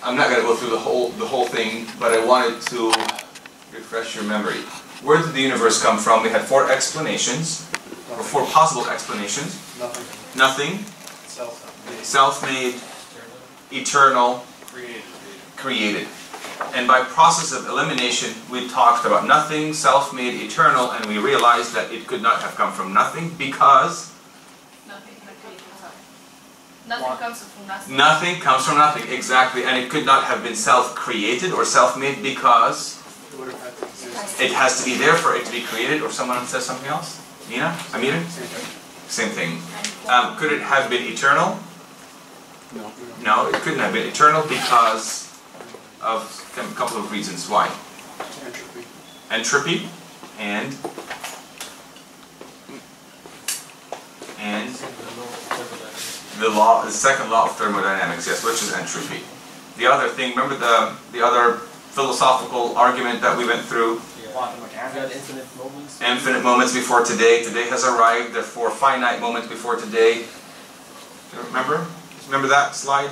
I'm not going to go through the whole thing, but I wanted to refresh your memory. Where did the universe come from? We had four explanations, or four possible explanations. Nothing. Self-made. Eternal. Created. And by process of elimination, we talked about nothing, self-made, eternal, and we realized that it could not have come from nothing because nothing comes from nothing. Nothing comes from nothing, exactly. And it could not have been self-created or self-made because it has to be there for it to be created. Or someone says something else? Nina? Amir? Same thing. Could it have been eternal? No. No, it couldn't have been eternal because of a couple of reasons. Why? Entropy. Entropy and the second law of thermodynamics, yes, which is entropy. The other thing, remember the other philosophical argument that we went through? Infinite moments. Infinite moments before today. Today has arrived. Therefore, finite moments before today. Remember? Remember that slide?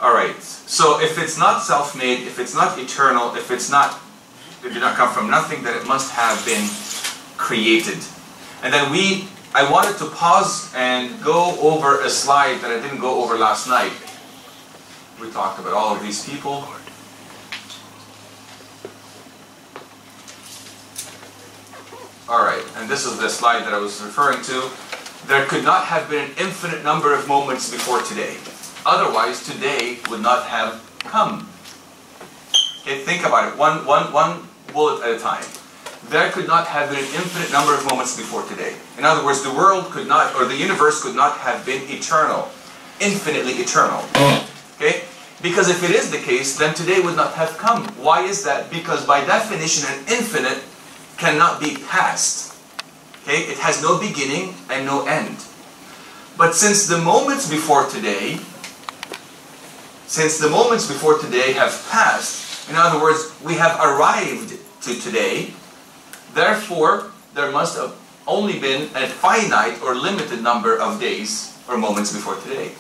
All right. So if it's not self-made, if it's not eternal, if it did not come from nothing, then it must have been created. And then I wanted to pause and go over a slide that I didn't go over last night. We talked about all of these people. Alright, and this is the slide that I was referring to. There could not have been an infinite number of moments before today. Otherwise, today would not have come. Okay, think about it. One bullet at a time. There could not have been an infinite number of moments before today. In other words, the world could not, or the universe could not have been eternal. Infinitely eternal. Okay? Because if it is the case, then today would not have come. Why is that? Because by definition, an infinite cannot be past. Okay? It has no beginning and no end. But since the moments before today have passed, in other words, we have arrived to today, therefore, there must have only been a finite or limited number of days or moments before today.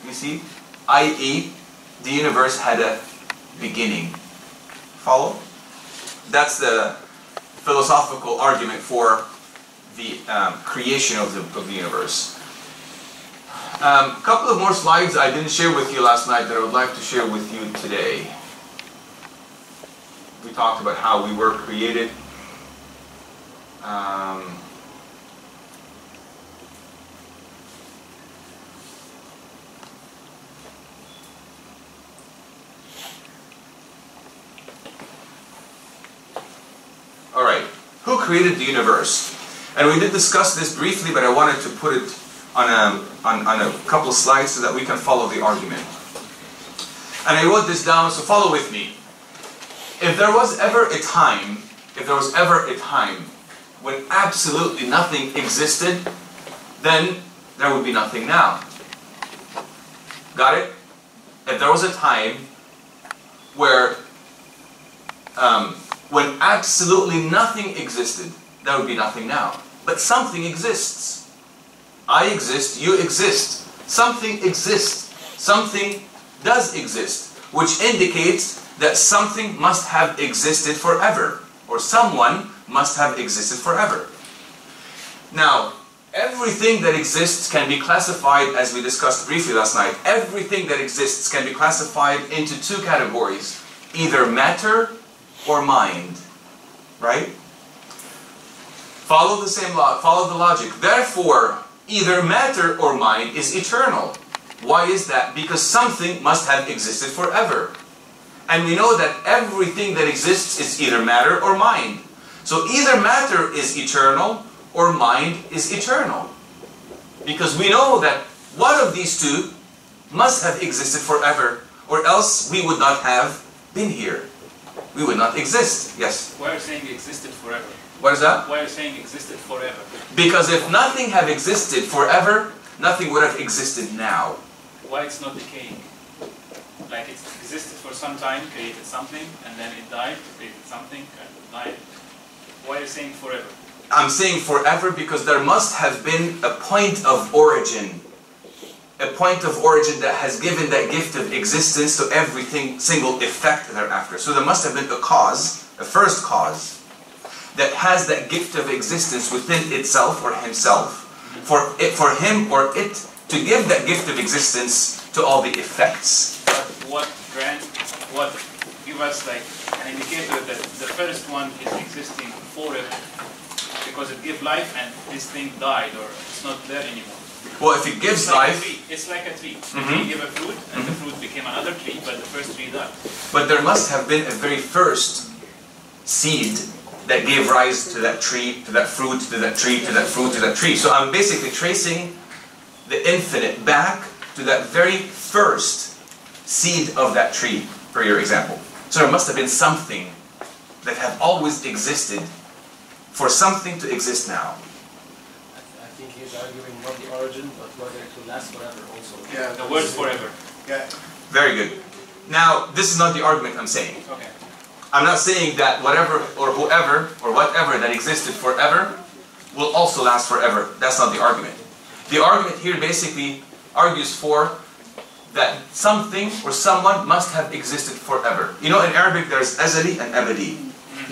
You see? I.e., the universe had a beginning. Follow? That's the philosophical argument for the creation of the universe. A couple of more slides I didn't share with you last night that I would like to share with you today. We talked about how we were created. Alright, who created the universe? And we did discuss this briefly, but I wanted to put it on a couple of slides so that we can follow the argument. And I wrote this down, so follow with me. If there was ever a time when absolutely nothing existed, then there would be nothing now. Got it? If there was a time where when absolutely nothing existed, there would be nothing now. But something exists. I exist, you exist. Something exists. Something does exist, which indicates that something must have existed forever, or someone must have existed forever. Now, everything that exists can be classified, as we discussed briefly last night, everything that exists can be classified into two categories, either matter or mind. Right? Follow the same law, follow the logic. Therefore, either matter or mind is eternal. Why is that? Because something must have existed forever. And we know that everything that exists is either matter or mind. So either matter is eternal or mind is eternal. Because we know that one of these two must have existed forever, or else we would not have been here. We would not exist. Yes? Why are you saying existed forever? What is that? Why are you saying existed forever? Because if nothing had existed forever, nothing would have existed now. Why it's not decaying? Like it existed for some time, created something, and then it died, created something, and died. Why are you saying forever? I'm saying forever because there must have been a point of origin. a point of origin that has given that gift of existence to everything, single effect thereafter. So there must have been a cause, a first cause, that has that gift of existence within itself or himself, for him or it to give that gift of existence to all the effects. But what give us like an indicator that the first one is existing forever because it gave life and this thing died or it's not there anymore. Well, if it gives life, it's like a tree. The tree gave a fruit, and the fruit became another tree, but the first tree died. but there must have been a very first seed that gave rise to that tree, to that fruit, to that tree, to that fruit, to that tree. So I'm basically tracing the infinite back to that very first seed of that tree, for your example. So there must have been something that have always existed for something to exist now. I think he's arguing not the origin, but whether it will last forever also. Yeah, The word forever. Yeah. Very good. Now, this is not the argument I'm saying. Okay. I'm not saying that whatever or whoever or whatever that existed forever will also last forever. That's not the argument. The argument here basically argues for that something or someone must have existed forever. You know, in Arabic there's azali and abadi.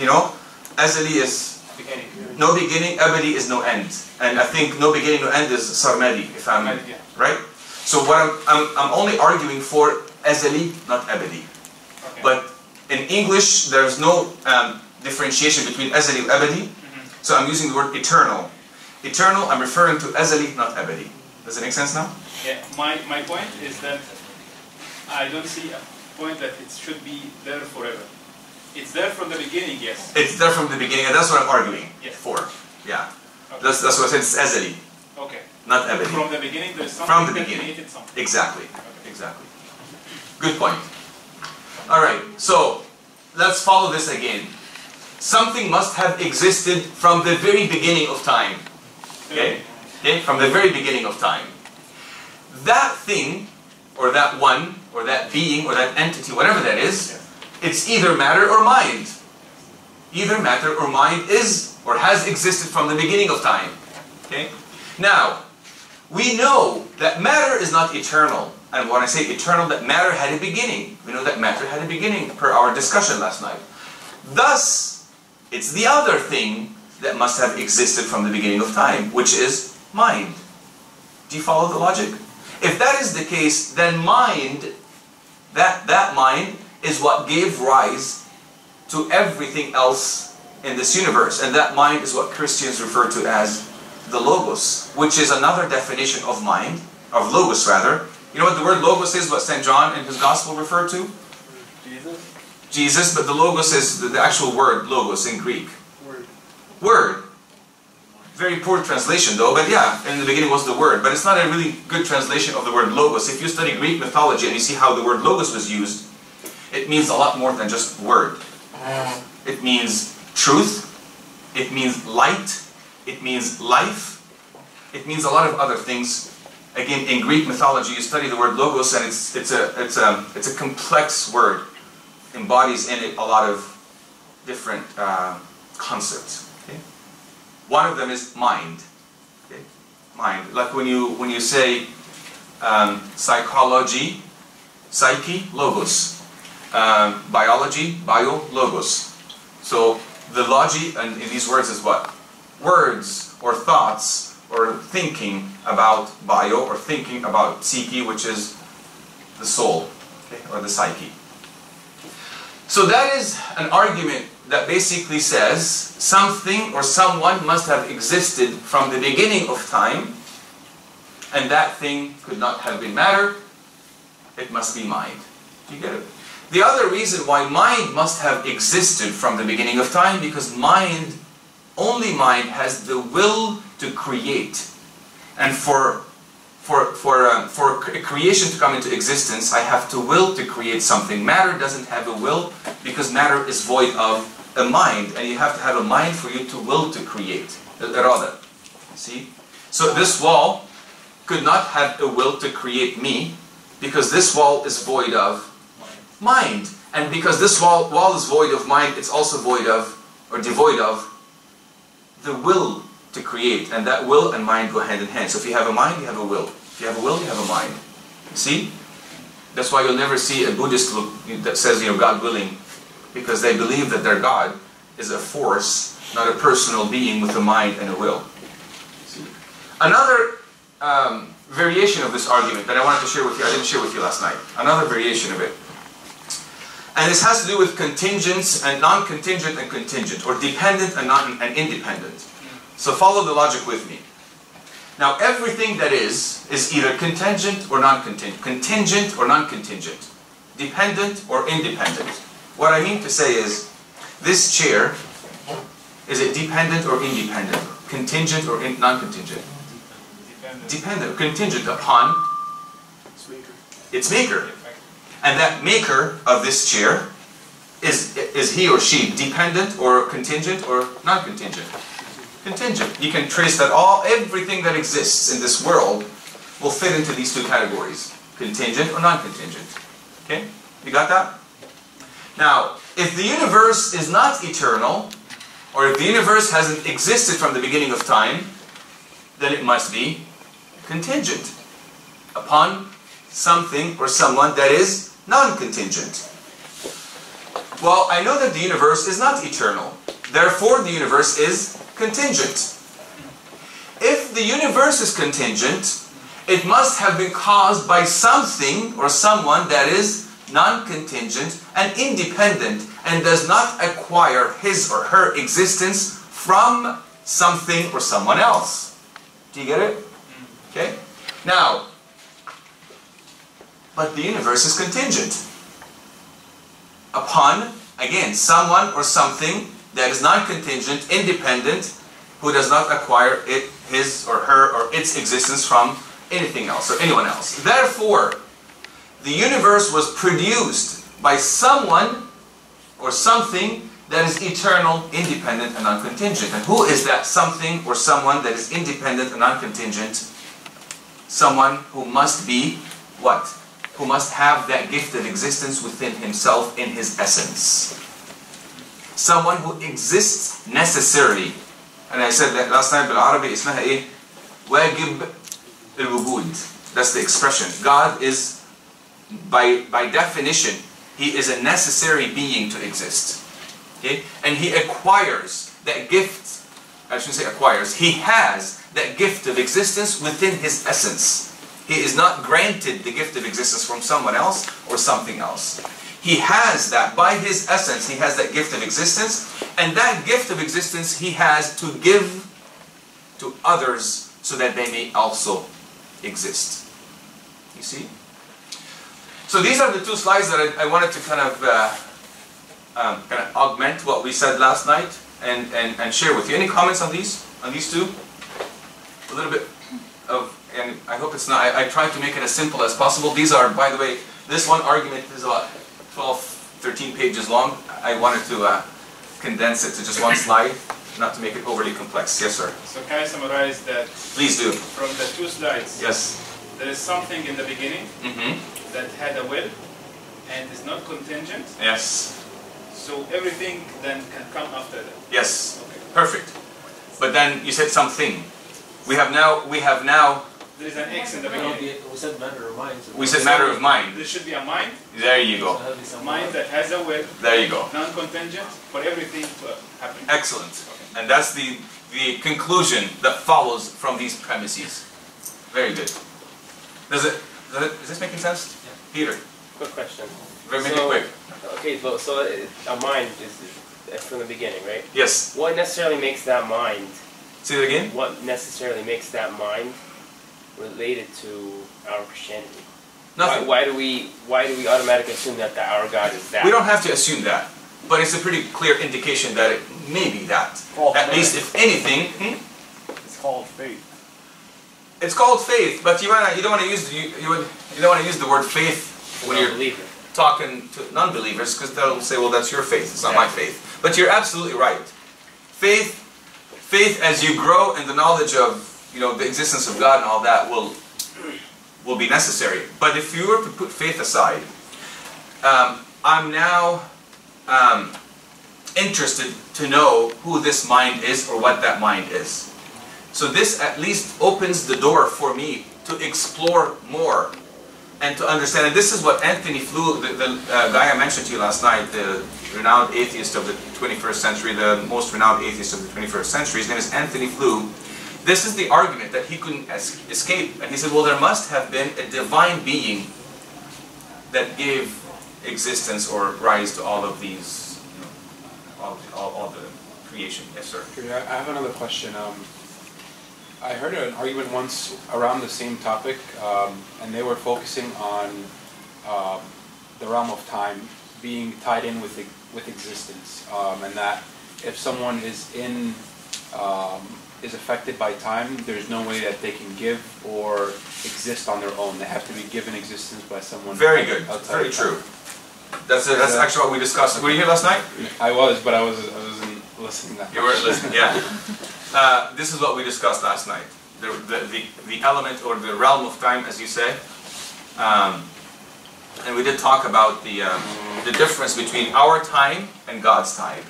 You know, azali is Beginning. no beginning, abadi is no end. And I think no beginning, no end is sarmadi, if I'm Yeah. right. So what I'm only arguing for azali, not abadi. Okay. But in English, there's no differentiation between azali and abadi. So I'm using the word eternal. Eternal, I'm referring to azali, not abadi. Does it make sense now? Yeah, my point is that I don't see a point that it should be there forever. It's there from the beginning, yes. It's there from the beginning, and that's what I'm arguing Yes. for. Yeah. Okay. That's what I said, it's azali, Okay. not abadi. From the beginning, there's something From the that beginning. created something. Exactly. Okay. Exactly. Good point. Alright, so let's follow this again. Something must have existed from the very beginning of time. Okay? Okay? From the very beginning of time. That thing, or that one, or that being, or that entity, whatever that is, it's either matter or mind. Either matter or mind is, or has existed from the beginning of time. Okay? Now, we know that matter is not eternal. And when I say eternal, that matter had a beginning. We know that matter had a beginning per our discussion last night. Thus, it's the other thing that must have existed from the beginning of time, which is mind. Do you follow the logic? If that is the case, then mind, that mind is what gave rise to everything else in this universe. And that mind is what Christians refer to as the Logos, which is another definition of mind, of Logos rather. You know what the word Logos is, what St. John in his Gospel referred to? Jesus? Jesus, but the Logos is the actual word, Logos in Greek. Word. Word. Very poor translation though, but yeah, in the beginning was the word. But it's not a really good translation of the word Logos. If you study Greek mythology and you see how the word Logos was used, it means a lot more than just word. It means truth, it means light, it means life, it means a lot of other things. Again, in Greek mythology, you study the word Logos, and it's a complex word. Embodies in it a lot of different concepts. Okay? One of them is mind. Okay? Mind, like when you say psychology, psyche, logos. Biology, bio, logos. So the logi in these words is what? Words or thoughts or thinking about bio or thinking about psyche, which is the soul, okay, or the psyche. So that is an argument that basically says something or someone must have existed from the beginning of time, and that thing could not have been matter, it must be mind. Do you get it? The other reason why mind must have existed from the beginning of time, because only mind has the will to create. And for creation to come into existence, I have to will to create something. Matter doesn't have a will, because matter is void of a mind, and you have to have a mind for you to will to create. Irada. See? So this wall could not have a will to create me, because this wall is void of mind. And because this wall is void of mind, it's also void of, or devoid of, the will to create. And that will and mind go hand in hand. So if you have a mind, you have a will. If you have a will, you have a mind. See? That's why you'll never see a Buddhist that says, God willing, because they believe that their God is a force, not a personal being with a mind and a will. See? Another variation of this argument that I wanted to share with you, I didn't share with you last night. Another variation of it. And this has to do with contingents and non-contingent and contingent, or dependent and independent. So follow the logic with me. Now everything that is either contingent or non-contingent, contingent or non-contingent, dependent or independent. What I mean to say is, this chair, is it dependent or independent? Contingent or non-contingent? Dependent, contingent upon its maker. And that maker of this chair, is he or she dependent or contingent or non-contingent? Contingent. You can trace that everything that exists in this world will fit into these two categories. Contingent or non-contingent. Okay? You got that? Now, if the universe is not eternal, or if the universe hasn't existed from the beginning of time, then it must be contingent upon something or someone that is non-contingent. Well, I know that the universe is not eternal. Therefore, the universe is contingent. If the universe is contingent, it must have been caused by something or someone that is non-contingent and independent and does not acquire his or her existence from something or someone else. Do you get it? Okay? Now, but the universe is contingent upon, again, someone or something that is non-contingent, independent, who does not acquire his or her or its existence from anything else or anyone else. Therefore, the universe was produced by someone or something that is eternal, independent, and non-contingent. And who is that something or someone that is independent and non-contingent? Someone who must be what? Who must have that gift of existence within himself in his essence. Someone who exists necessarily. And I said that last time, بالعربي اسمها ايه? واجب الوجود. That's the expression. God is, by definition, He is a necessary being to exist. Okay? And He acquires that gift, I shouldn't say acquires, He has that gift of existence within His essence. He is not granted the gift of existence from someone else or something else. He has that, by His essence, He has that gift of existence, and that gift of existence He has to give to others so that they may also exist. You see? So these are the two slides that I wanted to kind of augment what we said last night and share with you. Any comments on these two? A little bit of, and I hope it's not, I tried to make it as simple as possible. These are, by the way, this one argument is about 12, 13 pages long. I wanted to condense it to just one slide, not to make it overly complex. Yes, sir. So can I summarize that? Please do. From the two slides. Yes. There is something in the beginning that had a will and is not contingent. Yes. So everything then can come after that. Yes. Okay. Perfect. But then you said something. We have now. There is an X in the beginning. We said matter of mind. We said matter of mind. There should be a mind. There you go. A mind that has a will. There you go. Non-contingent for everything to happen. Excellent. Okay. And that's the conclusion that follows from these premises. Very good. Is this making sense? Yeah. Peter, Quick question. make it quick. Okay, so a mind is from the beginning, right? Yes. What necessarily makes that mind? Say that again. What necessarily makes that mind related to our Christianity? Nothing. Why do we automatically assume that our God is that? We don't have to assume that, but it's a pretty clear indication that it may be that. At least, if anything, It's called faith. it's called faith. But you don't want to use the word faith when you're believer. talking to non-believers, because they'll say, "Well, that's your faith. It's not my faith." But you're absolutely right. Faith, as you grow in the knowledge of the existence of God and all that, will be necessary. But if you were to put faith aside, I'm now interested to know who this mind is or what that mind is. So this at least opens the door for me to explore more And to understand, and this is what Anthony Flew, the guy I mentioned to you last night, the renowned atheist of the 21st century, the most renowned atheist of the 21st century, his name is Anthony Flew. This is the argument that he couldn't escape. And he said, well, there must have been a divine being that gave existence or rise to all of these, all the creation. Yes, sir. I have another question. I heard an argument once around the same topic, and they were focusing on the realm of time being tied in with existence, and that if someone is affected by time, there's no way that they can give or exist on their own. They have to be given existence by someone. Very good. Very of true. That's actually what we discussed. Were you here last night? I was, but I wasn't listening that much. You weren't listening, yeah. This is what we discussed last night. The element or the realm of time, as you say. And we did talk about the difference between our time and God's time.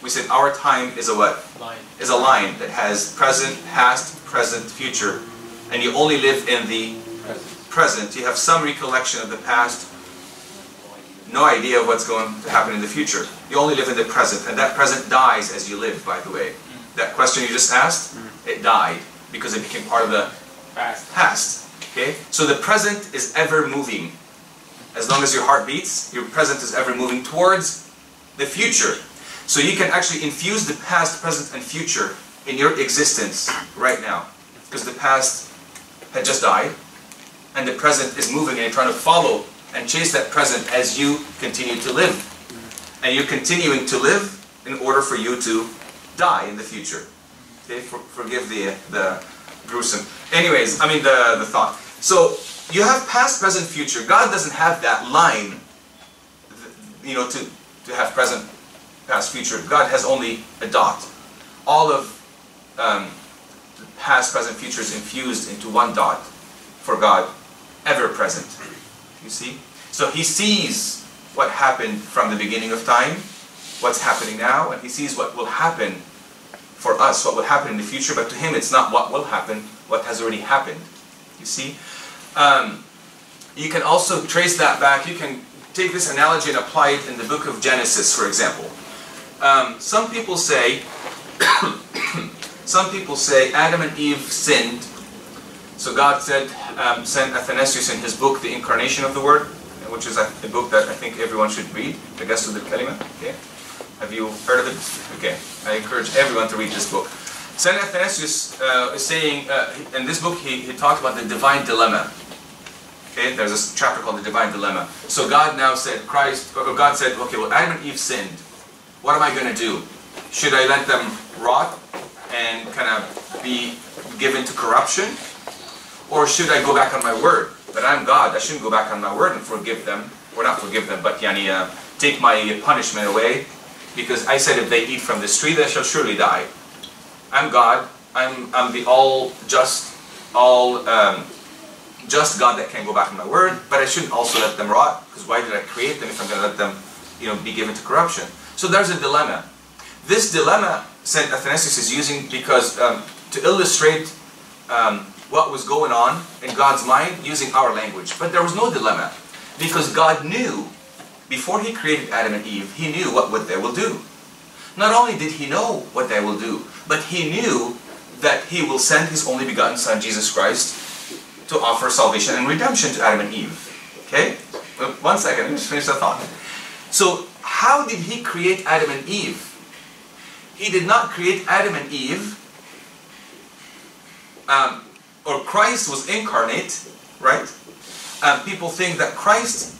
We said our time is a what? Line. Is a line that has present, past, present, future. And you only live in the present. You have some recollection of the past, no idea of what's going to happen in the future. You only live in the present, and that present dies as you live, by the way. That question you just asked, it died because it became part of the past. Okay? So the present is ever moving. As long as your heart beats, your present is ever moving towards the future. So you can actually infuse the past, present, and future in your existence right now. Because the past had just died, and the present is moving, and you're trying to follow and chase that present as you continue to live. And you're continuing to live in order for you to die in the future. Okay? Forgive the gruesome. Anyways, I mean the thought. So you have past, present, future. God doesn't have that line, to have present, past, future. God has only a dot. All of the past, present, future is infused into one dot for God, ever present. You see? So He sees what happened from the beginning of time, what's happening now, and He sees what will happen for us, what will happen in the future, but to Him it's not what will happen, what has already happened. You see? You can also trace that back. You can take this analogy and apply it in the book of Genesis, for example. Some people say Adam and Eve sinned. So God said, sent Athanasius in his book, The Incarnation of the Word, which is a book that I think everyone should read, the Gastud al-Kalima. Okay? Have you heard of it? Okay. I encourage everyone to read this book. St. Athanasius is saying, in this book he talked about the divine dilemma. Okay, there's a chapter called the divine dilemma. So God now said, God said, okay, well, Adam and Eve sinned. What am I going to do? Should I let them rot and kind of be given to corruption? Or should I go back on my word? But I'm God, I shouldn't go back on my word and forgive them. Or not forgive them, but take my punishment away. Because I said if they eat from this tree, they shall surely die. I'm God. I'm the just God that can't go back on my word. But I shouldn't also let them rot, because why did I create them if I'm going to let them, be given to corruption? So there's a dilemma. This dilemma St. Athanasius is using because to illustrate what was going on in God's mind using our language. But there was no dilemma, because God knew before He created Adam and Eve, He knew what they will do. Not only did He know what they will do, but He knew that He will send His only begotten Son, Jesus Christ, to offer salvation and redemption to Adam and Eve. Okay? 1 second, let me just finish that thought. So, how did He create Adam and Eve? He did not create Adam and Eve, or Christ was incarnate, right? People think that Christ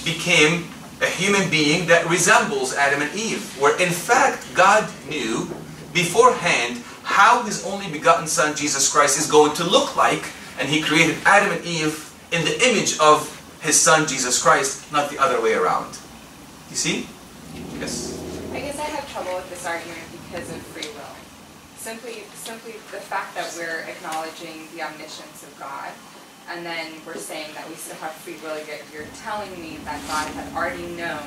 became a human being that resembles Adam and Eve, where in fact God knew beforehand how His only begotten Son Jesus Christ is going to look like, and He created Adam and Eve in the image of His Son Jesus Christ, not the other way around. You see? Yes? I guess I have trouble with this argument because of free will. Simply the fact that we're acknowledging the omniscience of God, and then we're saying that we still have free will. You're telling me that God had already known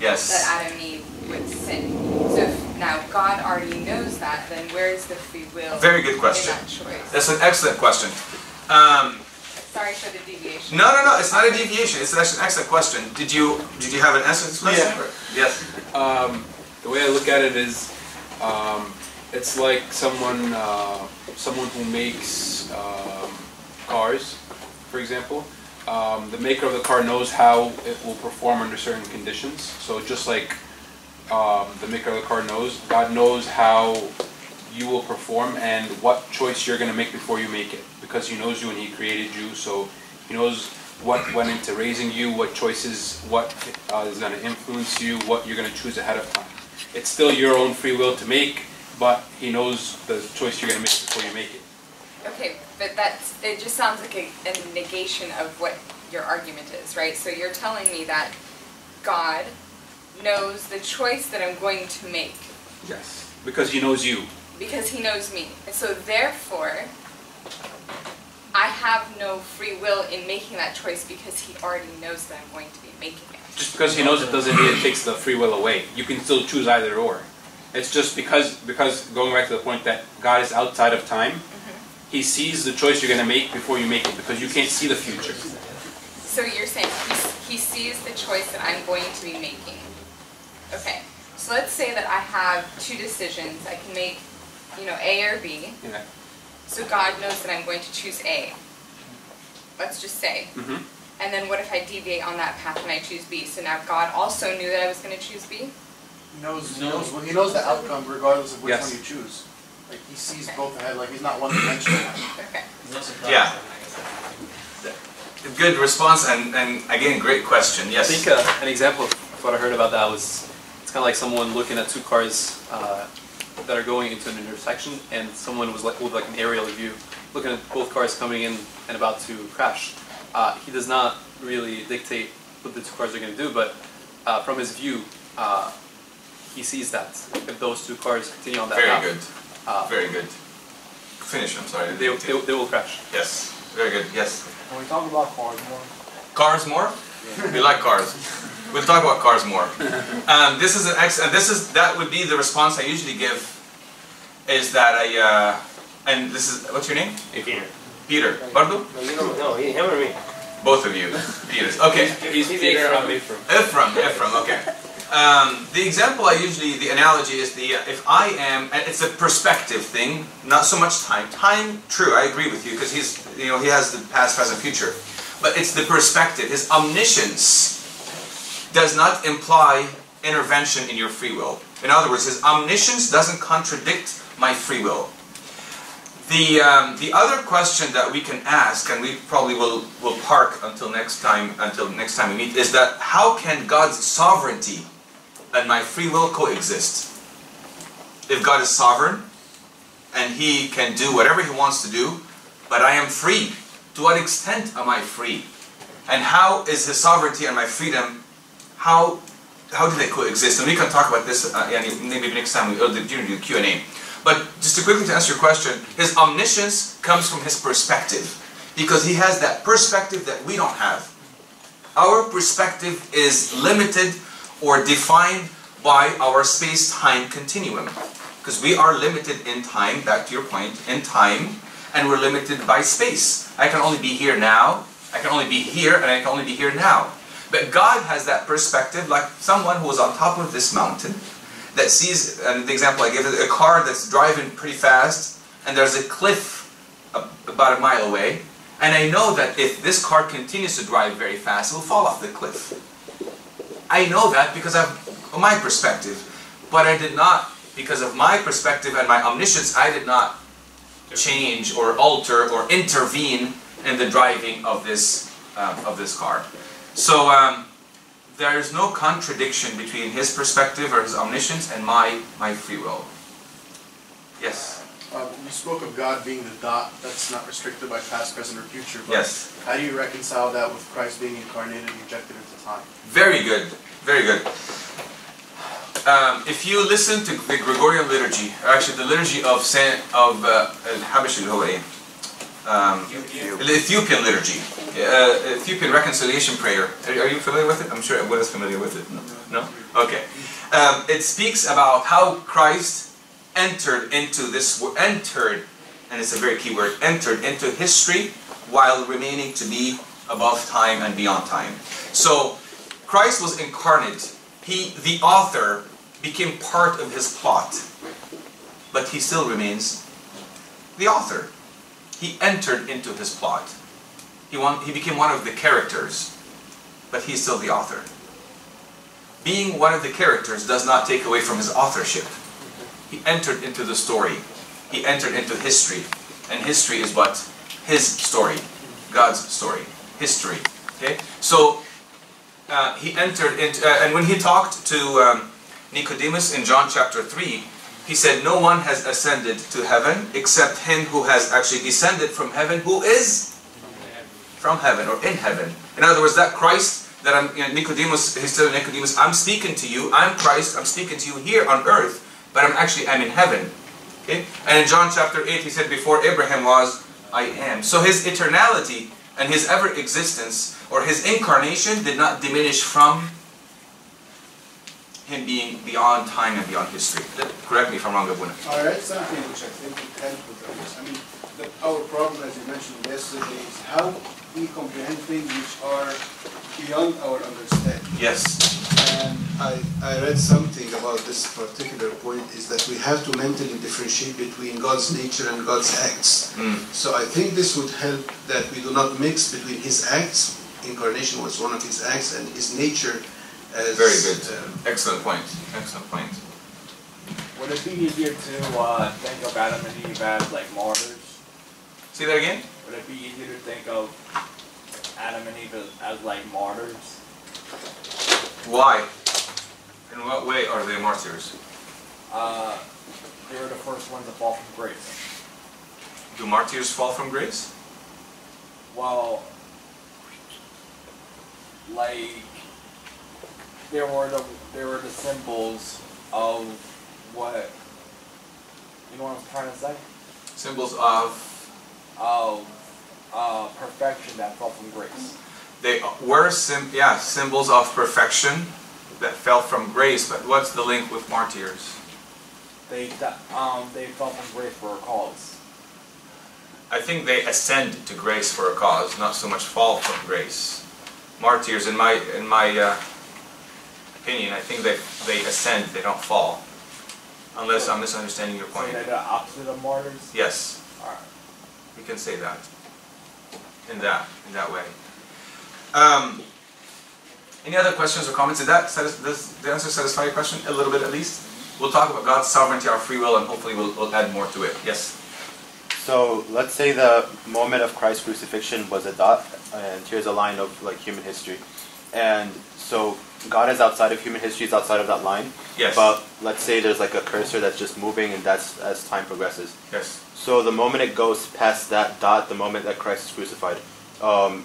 that Adam and Eve would sin. So if now God already knows that, then where is the free will? Very good question. In that choice? That's an excellent question. Sorry for the deviation. No, it's not a deviation. It's actually an excellent question. Did you have an answer to this question? Yeah. Yes. The way I look at it is, it's like someone who makes cars, for example. The maker of the car knows how it will perform under certain conditions. So just like the maker of the car knows, God knows how you will perform and what choice you're going to make before you make it, because He knows you and He created you. So He knows what went into raising you, what choices, what is going to influence you, what you're going to choose ahead of time. It's still your own free will to make, but He knows the choice you're going to make before you make it. Okay, but it just sounds like a negation of what your argument is, right? So you're telling me that God knows the choice that I'm going to make. Yes. Because He knows you. Because He knows me. And so therefore, I have no free will in making that choice because He already knows that I'm going to be making it. Just because He knows it doesn't mean it takes the free will away. You can still choose either or. It's just because going back to the point that God is outside of time, He sees the choice you're going to make before you make it, because you can't see the future. So you're saying He sees the choice that I'm going to be making. Okay, so let's say that I have two decisions. I can make, A or B. Yeah. So God knows that I'm going to choose A. Let's just say. And then what if I deviate on that path and I choose B? So now God also knew that I was going to choose B? He knows the outcome regardless of which Yes. one you choose. Like he sees both ahead, like he's not one-dimensional. Okay. Yeah. Good response, and again, great question. Yes. I think an example of what I heard about that was, it's kind of like someone looking at two cars that are going into an intersection, and someone was with an aerial view, looking at both cars coming in and about to crash. He does not really dictate what the two cars are going to do, but from his view, he sees that if those two cars continue on that path, Very good. Very good. Finish. I'm sorry. they will crash. Yes. Very good. Yes. When we talk about cars more. Cars more? We like cars. We'll talk about cars more. This is that would be the response I usually give. Is that and this is, what's your name? Peter. Peter. Bardo? No, him or me? Both of you. Peters. Okay. He's Peter, I'm Ephraim. Ephraim. Okay. The example the analogy is if I am, and it's a perspective thing, not so much time. Time, true, I agree with you, because he has the past, present, future. But it's the perspective. His omniscience does not imply intervention in your free will. In other words, His omniscience doesn't contradict my free will. The other question that we can ask, and we probably will park until next time we meet, is that how can God's sovereignty and my free will coexist? If God is sovereign and He can do whatever He wants to do, but I am free, to what extent am I free? And how is His sovereignty and my freedom, how do they coexist? And we can talk about this maybe next time during the Q&A. But just to quickly answer your question, His omniscience comes from His perspective, because He has that perspective that we don't have. Our perspective is limited or defined by our space-time continuum, because we are limited in time, back to your point, in time, and we're limited by space. I can only be here now, I can only be here, and I can only be here now. But God has that perspective, like someone who is on top of this mountain, that sees, and the example I give is a car that's driving pretty fast, and there's a cliff about a mile away, and I know that if this car continues to drive very fast, it will fall off the cliff. I know that because of my perspective, but I did not, because of my perspective and my omniscience, I did not change or alter or intervene in the driving of this car. So there is no contradiction between His perspective or His omniscience and my free will. Yes? You spoke of God being the dot that's not restricted by past, present, or future. But Yes. how do you reconcile that with Christ being incarnated and rejected into time? Very good. Very good. If you listen to the Gregorian liturgy, or actually the liturgy of the Ethiopian liturgy, Ethiopian reconciliation prayer. Are you familiar with it? I'm sure everyone is familiar with it. No? Okay. It speaks about how Christ entered into and it's a very key word, entered into history while remaining to be above time and beyond time. So Christ was incarnate. He, the author, became part of his plot, but he still remains the author. He entered into his plot. He became one of the characters, but he's still the author. Being one of the characters does not take away from his authorship. He entered into the story. He entered into history. And history is what? His story. God's story. History. Okay? So, he entered into, and when he talked to Nicodemus in John chapter 3, he said, no one has ascended to heaven except him who has actually descended from heaven, who is from heaven or in heaven. In other words, that Christ that Nicodemus, he said to Nicodemus, I'm speaking to you, I'm Christ, I'm speaking to you here on earth, but I'm in heaven. Okay? And in John chapter 8, he said, before Abraham was, I am. So his eternality and his ever-existence, or his incarnation, did not diminish from him being beyond time and beyond history. Correct me if I'm wrong, Abuna. I read something which I think would help with this. I mean, our problem, as you mentioned yesterday, is how we comprehend things which are beyond our understanding. Yes. And I read something about this particular point, is that we have to mentally differentiate between God's nature and God's acts. So I think this would help that we do not mix between his acts, incarnation was one of his acts, and his nature as... Very good. Excellent point. Excellent point. Would it be easier to think of Adam and Eve as like martyrs? Say that again? Would it be easier to think of Adam and Eve as like martyrs? Why? In what way are they martyrs? They were the first ones to fall from grace. Do martyrs fall from grace? Well, like they were the symbols of what, you know what I'm trying to say? Symbols of perfection that fell from grace. They were symbols of perfection that fell from grace, but what's the link with martyrs? They fell from grace for a cause. I think they ascend to grace for a cause, not so much fall from grace. Martyrs, in my opinion, I think they ascend, they don't fall. Unless I'm misunderstanding your point. So they're the opposite of martyrs? Yes. Alright. We can say that. In that way. Any other questions or comments? Does the answer satisfy your question? A little bit at least? We'll talk about God's sovereignty, our free will, and hopefully we'll add more to it. Yes? So let's say the moment of Christ's crucifixion was a dot, and here's a line of like human history. And so God is outside of human history, is outside of that line. Yes. But let's say there's like a cursor that's just moving, and that's as time progresses. Yes. So the moment it goes past that dot, the moment that Christ is crucified,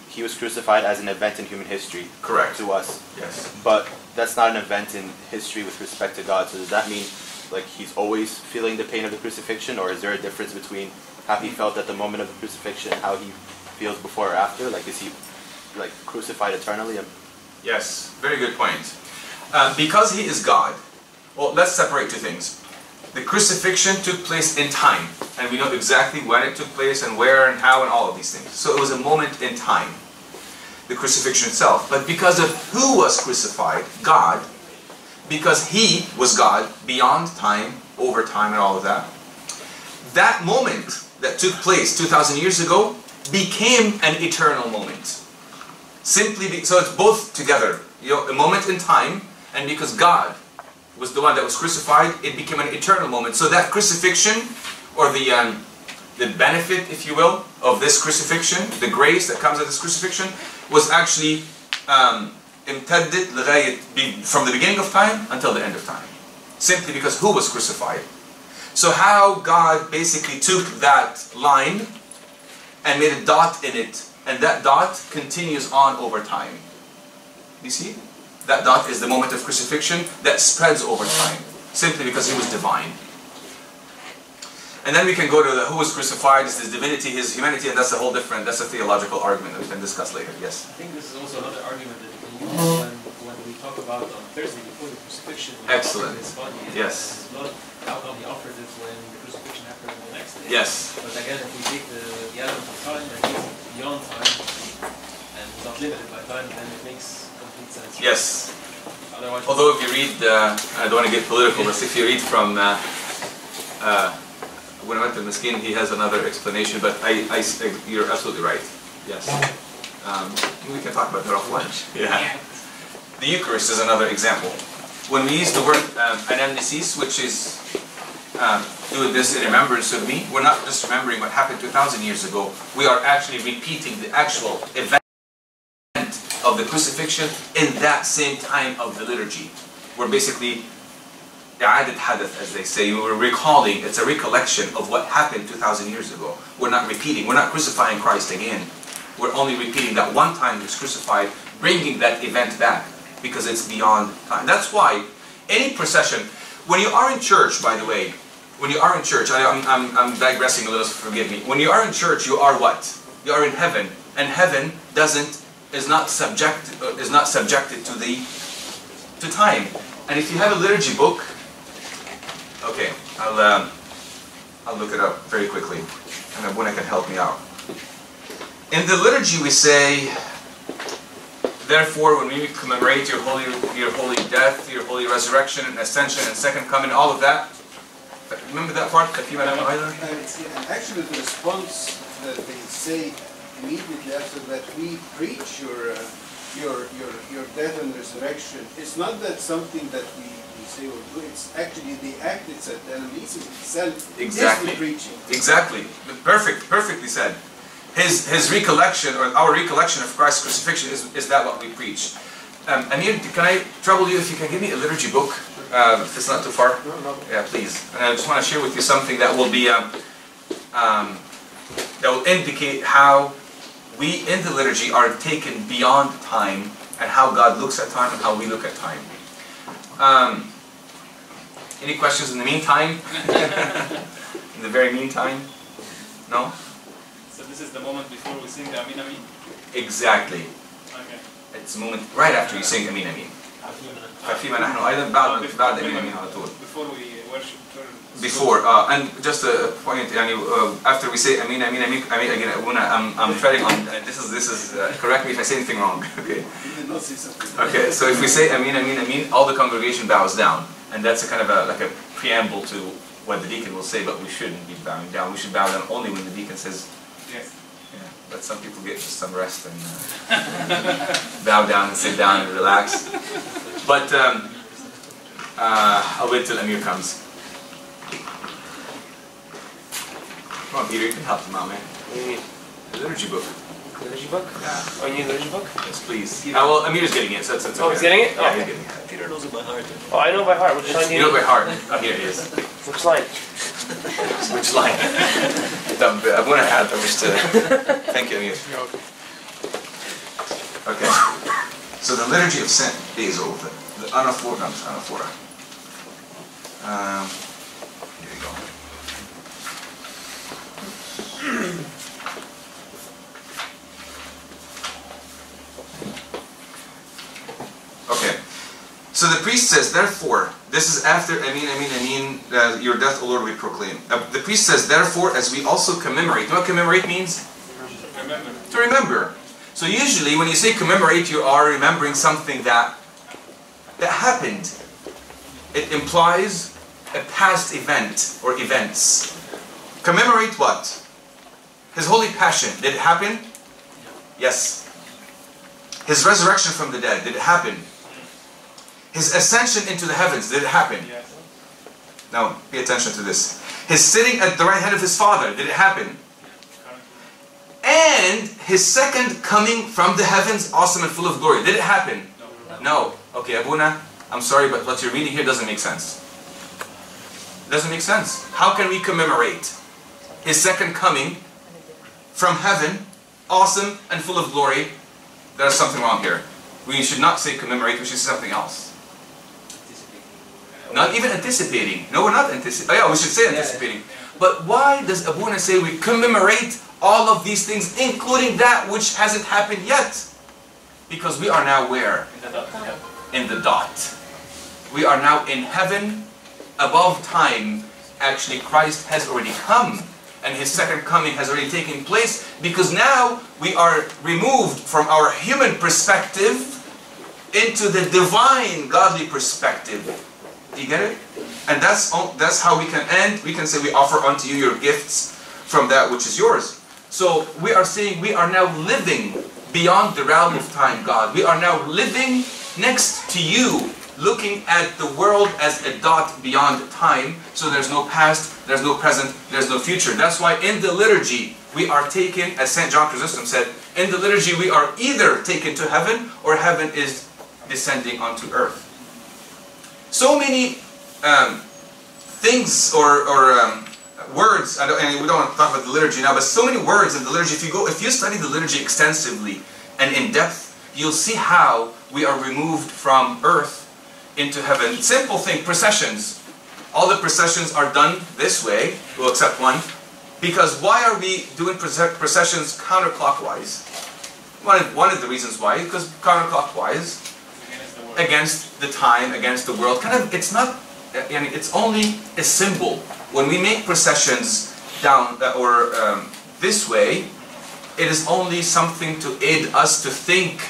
he was crucified as an event in human history. Correct. To us. Yes. But that's not an event in history with respect to God. So does that mean like he's always feeling the pain of the crucifixion, or is there a difference between how he felt at the moment of the crucifixion and how he feels before or after? Like, is he like crucified eternally? Yes, very good point. Because he is God, well, let's separate two things. The crucifixion took place in time, and we know exactly when it took place and where and how and all of these things. So it was a moment in time, the crucifixion itself. But because of who was crucified, God, because he was God, beyond time, over time and all of that, that moment that took place 2,000 years ago became an eternal moment. So it's both together, a moment in time, and because God was the one that was crucified, it became an eternal moment. So that crucifixion, or the benefit, if you will, of this crucifixion, the grace that comes out of this crucifixion, was actually امتدت لغاية from the beginning of time until the end of time, simply because who was crucified. So how God basically took that line and made a dot in it, and that dot continues on over time. You see? That dot is the moment of crucifixion that spreads over time, simply because he was divine. And then we can go to who was crucified, is his divinity, his humanity, and that's a whole different, that's a theological argument that we can discuss later. Yes? I think this is also another argument that we can use when we talk about on Thursday before the crucifixion. Excellent. His body and Yes. his blood. How come he offered it when the crucifixion happened the next day? Yes. But again, if we take the element of time and he's beyond time and he's not limited by time, then it makes complete sense. Yes. Otherwise, Although if you read, I don't want to get political, but if you read from when I went to Miskin, he has another explanation, but you're absolutely right. Yes. We can talk about that offline. Yeah. The Eucharist is another example. When we use the word anamnesis, which is doing this in remembrance of me, we're not just remembering what happened 2,000 years ago. We are actually repeating the actual event of the crucifixion in that same time of the liturgy. We're basically i'adat hadath, as they say. We're recalling. It's a recollection of what happened 2,000 years ago. We're not repeating. We're not crucifying Christ again. We're only repeating that one time he was crucified, bringing that event back, because it's beyond time. That's why any procession, when you are in church, by the way, when you are in church, I'm digressing a little, so forgive me. When you are in church, you are what? You are in heaven, and heaven is not subjected to time. And if you have a liturgy book, okay, I'll look it up very quickly, and Abuna can help me out. In the liturgy, we say, therefore, when we commemorate your holy death, your holy resurrection and ascension and second coming, all of that. Remember that part? Actually, the response that they say immediately after that, we preach your death and resurrection. It's not that something that we say or do. It's actually the act itself, the anamnesis itself. Exactly. Is the preaching. Exactly. Perfectly said. His recollection, or our recollection of Christ's crucifixion, is that what we preach. Amir, can I trouble you if you can give me a liturgy book? If it's not too far? No. Yeah, please. And I just want to share with you something that will be that will indicate how we in the liturgy are taken beyond time, and how God looks at time and how we look at time. Any questions in the meantime? In the very meantime? No? So this is the moment before we sing the Amin Amin? Exactly. Okay. It's the moment right after you sing Amin Amin. فيما نحن أيضا بعد أمين أمين على طول. Before we worship. Before, and just a point, after we say Amin Amin Amin, again, I'm treading on, this is correct me if I say anything wrong, okay? Okay, so if we say Amin Amin Amin, all the congregation bows down, and that's a kind of like a preamble to what the deacon will say, but we shouldn't be bowing down. We should bow down only when the deacon says, yes. Yeah, but some people get just some rest and bow down and sit down and relax. But I'll wait till Amir comes. Come on, Peter, you can help him out, man. What do you mean? The liturgy book. Liturgy book? Yeah. Oh, you need a liturgy book? Yes, please. Well, Amir's getting it, so it's okay. Oh, he's getting it? Yeah, Okay. he's getting it. Peter knows it by heart. Oh, I know by heart. Which line do You you know need? by heart. Oh, here it is. Which line? Which line? I'm going to have Thank you, Amir. Okay. So the liturgy of sin is over. The anaphora. Here we go. Okay. So the priest says, therefore, this is after Amin, Amin, Amin, your death, O Lord, we proclaim. The priest says, therefore, as we also commemorate. You know what commemorate means? Remember. To remember. So usually when you say commemorate, you are remembering something that happened. It implies a past event or events. Commemorate what? His holy passion. Did it happen? Yes. His resurrection from the dead. Did it happen? His ascension into the heavens. Did it happen? Yes. Now, pay attention to this. His sitting at the right hand of his Father. Did it happen? And his second coming from the heavens, awesome and full of glory. Did it happen? No. Okay, Abuna, I'm sorry, but what you're reading here doesn't make sense. It doesn't make sense. How can we commemorate his second coming from heaven, awesome and full of glory? There's something wrong here. We should not say commemorate, we should say something else. Not even anticipating. No, we're not anticipating. Oh yeah, we should say anticipating. But why does Abuna say we commemorate all of these things, including that which hasn't happened yet? Because we are now where? in the dot. We are now in heaven, above time. Actually, Christ has already come, and His second coming has already taken place, because now we are removed from our human perspective into the divine, godly perspective. Do you get it? And that's how we can end. We can say, we offer unto you your gifts from that which is yours. So we are saying we are now living beyond the realm of time, God. We are now living next to you, looking at the world as a dot beyond time. So there's no past, there's no present, there's no future. That's why in the liturgy we are taken, as St. John Chrysostom said, in the liturgy we are either taken to heaven or heaven is descending onto earth. So many things or words, and we don't want to talk about the liturgy now, but so many words in the liturgy. If you study the liturgy extensively and in depth, you'll see how we are removed from earth into heaven. Simple thing, processions. All the processions are done this way, well, except one. Because why are we doing processions counterclockwise? One of the reasons why, because counterclockwise, against the time, against the world, it's not, it's only a symbol. When we make processions down this way, it is only something to aid us to think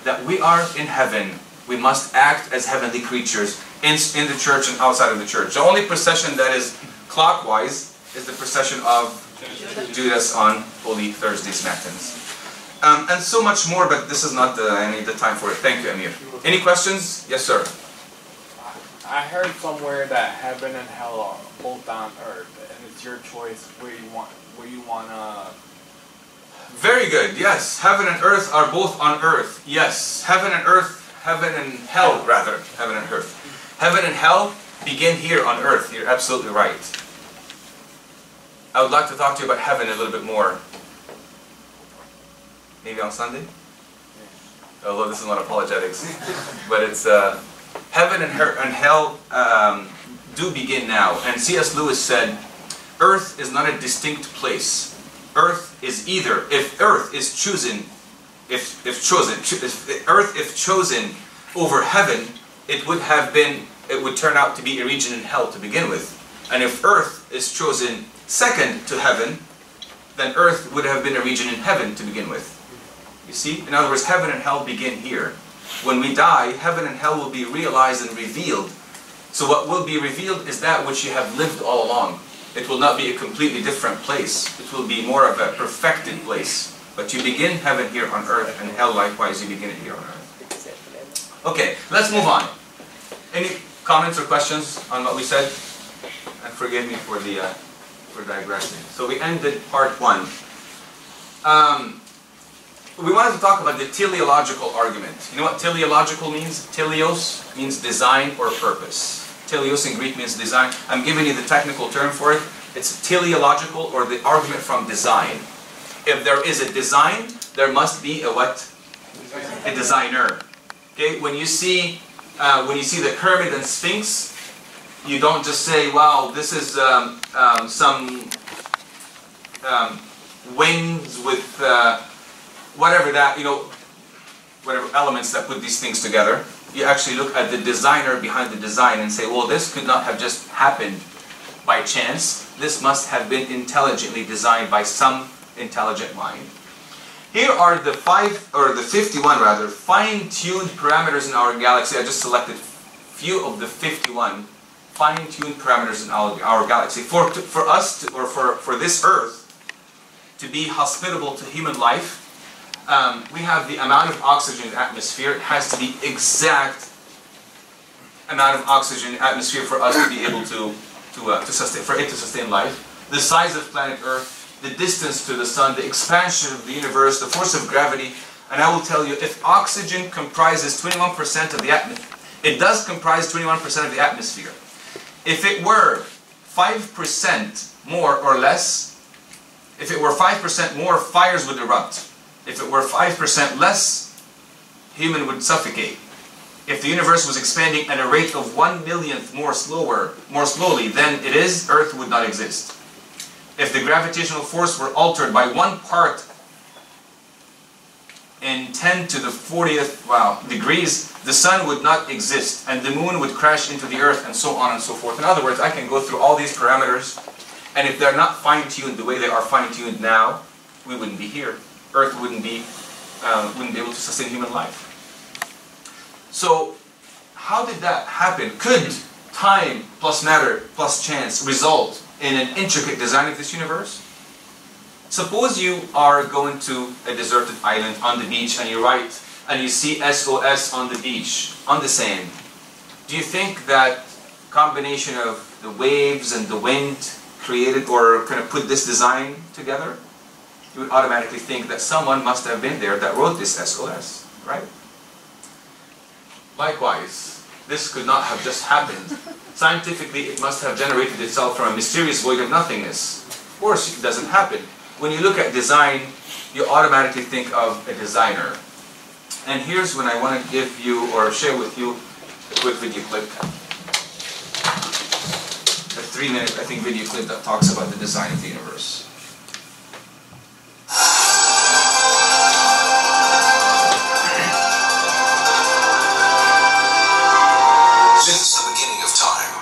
that we are in heaven. We must act as heavenly creatures in the church and outside of the church. The only procession that is clockwise is the procession of Judas on Holy Thursday's Matins. And so much more, but this is not the time for it. Thank you, Amir. Any questions? Yes, sir. I heard somewhere that heaven and hell are both on earth, and it's your choice where you want to. Very good. Yes, heaven and earth are both on earth. Yes, heaven and earth, heaven and hell, rather, heaven and earth. Heaven and hell begin here on earth. You're absolutely right. I would like to talk to you about heaven a little bit more. Maybe on Sunday? Although this is not apologetics, but it's heaven and hell do begin now. And C.S. Lewis said, earth is not a distinct place. Earth is either, if earth is chosen, if earth is chosen over heaven, it would turn out to be a region in hell to begin with. And if earth is chosen second to heaven, then earth would have been a region in heaven to begin with. You see? In other words, heaven and hell begin here. When we die, heaven and hell will be realized and revealed. So what will be revealed is that which you have lived all along. It will not be a completely different place. It will be more of a perfected place. But you begin heaven here on earth, and hell likewise, you begin it here on earth. Okay, let's move on. Any comments or questions on what we said? And forgive me for digressing. So we ended part 1. We wanted to talk about the teleological argument. You know what teleological means? Teleos means design or purpose. Teleos in Greek means design. I'm giving you the technical term for it. It's teleological, or the argument from design. If there is a design, there must be a what? A designer. Okay. When you see the pyramid and Sphinx, you don't just say, "Wow, this is some wings with whatever elements that put these things together." You actually look at the designer behind the design and say, well, this could not have just happened by chance. This must have been intelligently designed by some intelligent mind. Here are the 51 rather, fine-tuned parameters in our galaxy. I just selected few of the 51 fine-tuned parameters in our galaxy. For us, for this Earth to be hospitable to human life, we have the amount of oxygen in the atmosphere. It has to be exact amount of oxygen in the atmosphere for us to be able to sustain life. The size of planet Earth, the distance to the sun, the expansion of the universe, the force of gravity. And I will tell you, if oxygen comprises 21% of the atmosphere, it does comprise 21% of the atmosphere. If it were 5% more or less, if it were 5% more, fires would erupt. If it were 5% less, human would suffocate. If the universe was expanding at a rate of 1/1,000,000th more slowly than it is, Earth would not exist. If the gravitational force were altered by 1 part in 10 to the 40th degrees, the sun would not exist, and the moon would crash into the earth, and so on and so forth. In other words, I can go through all these parameters, and if they're not fine-tuned the way they are fine-tuned now, we wouldn't be here. Earth wouldn't be able to sustain human life. So, how did that happen? Could time plus matter plus chance result in an intricate design of this universe? Suppose you are going to a deserted island on the beach and you write and you see SOS on the beach, on the sand. Do you think that combination of the waves and the wind created or kind of put this design together? You would automatically think that someone must have been there that wrote this SOS, right? Likewise, this could not have just happened. Scientifically, it must have generated itself from a mysterious void of nothingness. Of course, it doesn't happen. When you look at design, you automatically think of a designer. And here's when I want to give you or share with you a quick video clip. A 3-minute, I think, video clip that talks about the design of the universe. Since the beginning of time,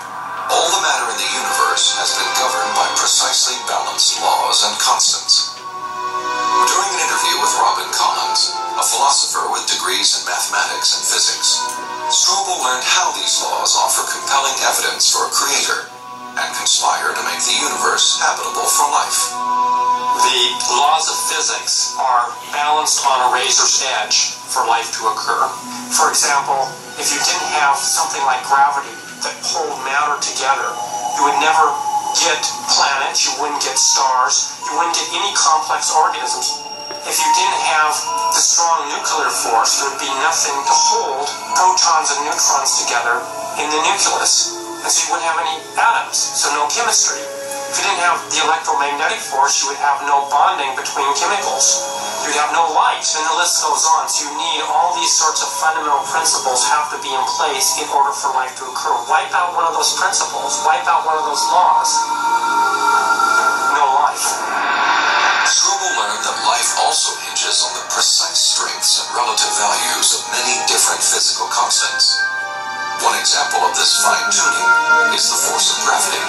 all the matter in the universe has been governed by precisely balanced laws and constants. During an interview with Robin Collins, a philosopher with degrees in mathematics and physics, Strobel learned how these laws offer compelling evidence for a creator and conspire to make the universe habitable for life. The laws of physics are balanced on a razor's edge for life to occur. For example, if you didn't have something like gravity that pulled matter together, you would never get planets, you wouldn't get stars, you wouldn't get any complex organisms. If you didn't have the strong nuclear force, there would be nothing to hold protons and neutrons together in the nucleus. And so you wouldn't have any atoms, so no chemistry. If you didn't have the electromagnetic force, you would have no bonding between chemicals. You'd have no light, and the list goes on. So you need all these sorts of fundamental principles have to be in place in order for life to occur. Wipe out one of those principles, wipe out one of those laws, no life. Strobel learned that life also hinges on the precise strengths and relative values of many different physical constants. One example of this fine-tuning is the force of gravity.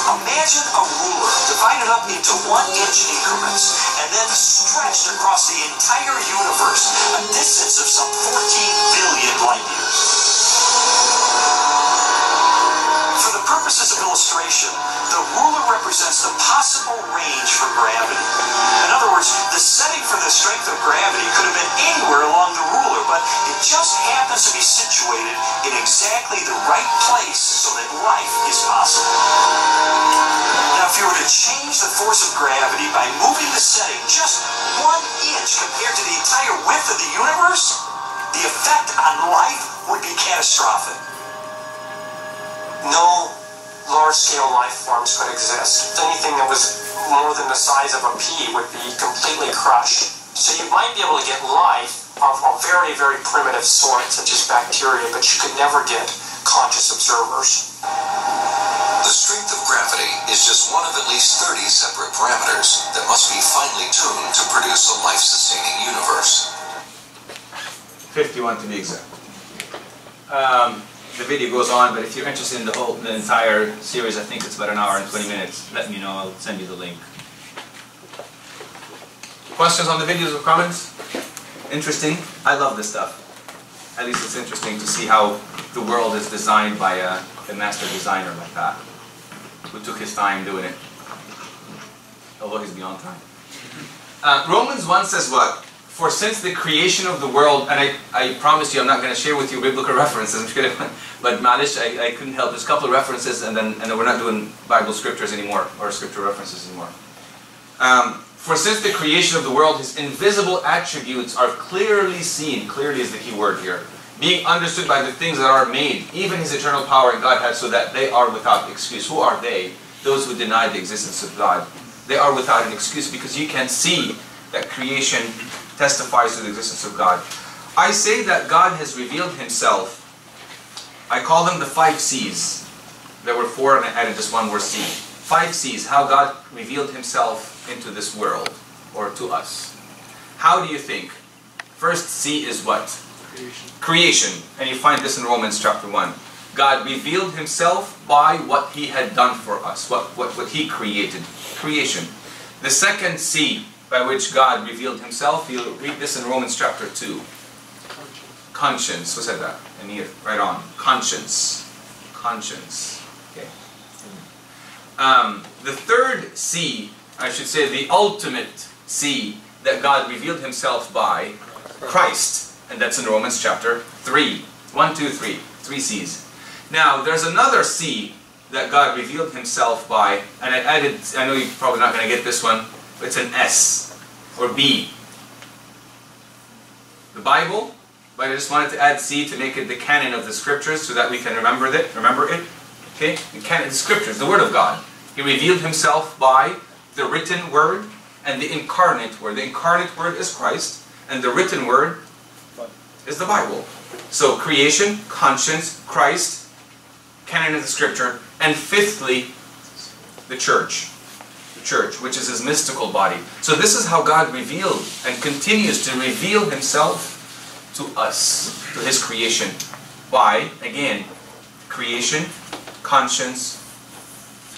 Imagine a ruler divided up into 1-inch increments and then stretched across the entire universe, a distance of some 14 billion light years. For the purposes of illustration, the ruler represents the possible range for gravity. In other words, the setting for the strength of gravity could have been anywhere along the ruler, but it just happens to be situated in exactly the right place so that life is possible. Now, if you were to change the force of gravity by moving the setting just 1 inch compared to the entire width of the universe, the effect on life would be catastrophic. No large-scale life forms could exist. Anything that was more than the size of a pea would be completely crushed. So you might be able to get life of a very, very primitive sort, such as bacteria, but you could never get conscious observers. The strength of gravity is just one of at least 30 separate parameters that must be finely tuned to produce a life-sustaining universe. 51 to be exact. The video goes on, but if you're interested in the entire series, I think it's about 1 hour and 20 minutes. Let me know, I'll send you the link. Questions on the videos or comments? Interesting? I love this stuff. At least it's interesting to see how the world is designed by a master designer like that, who took his time doing it, although he's beyond time. Romans 1 says what? For since the creation of the world, and I promise you I'm not going to share with you biblical references, but malish, I couldn't help. There's a couple of references, and then we're not doing Bible scriptures anymore, or scripture references anymore. For since the creation of the world, his invisible attributes are clearly seen, clearly is the key word here, being understood by the things that are made, even his eternal power and Godhead, so that they are without excuse. Who are they? Those who deny the existence of God. They are without an excuse because you can see that creation testifies to the existence of God. I say that God has revealed himself. I call them the 5 C's. There were 4 and I added just one more C. 5 C's, how God revealed himself into this world. or to us. How do you think? First C is what? Creation. Creation. And you find this in Romans chapter 1. God revealed himself by what he had done for us, what he created. Creation. The second C by which God revealed himself, you'll read this in Romans chapter 2. Conscience. Who said that? And here, right on. Conscience. Conscience. Okay. The third C, I should say the ultimate C that God revealed himself by, Christ. And that's in Romans chapter 3. 1, 2, 3. 3 C's. Now, there's another C that God revealed himself by, and I added, I know you're probably not going to get this one, but it's an S or B. The Bible, but I just wanted to add C to make it the canon of the scriptures so that we can remember it. Okay? The canon of the scriptures, the Word of God. He revealed himself by the written Word and the incarnate Word. The incarnate Word is Christ, and the written Word is the Bible. So creation, conscience, Christ, canon of the scripture, and fifthly, the church. The church, which is his mystical body. So this is how God revealed and continues to reveal himself to us, to his creation. By, again, creation, conscience,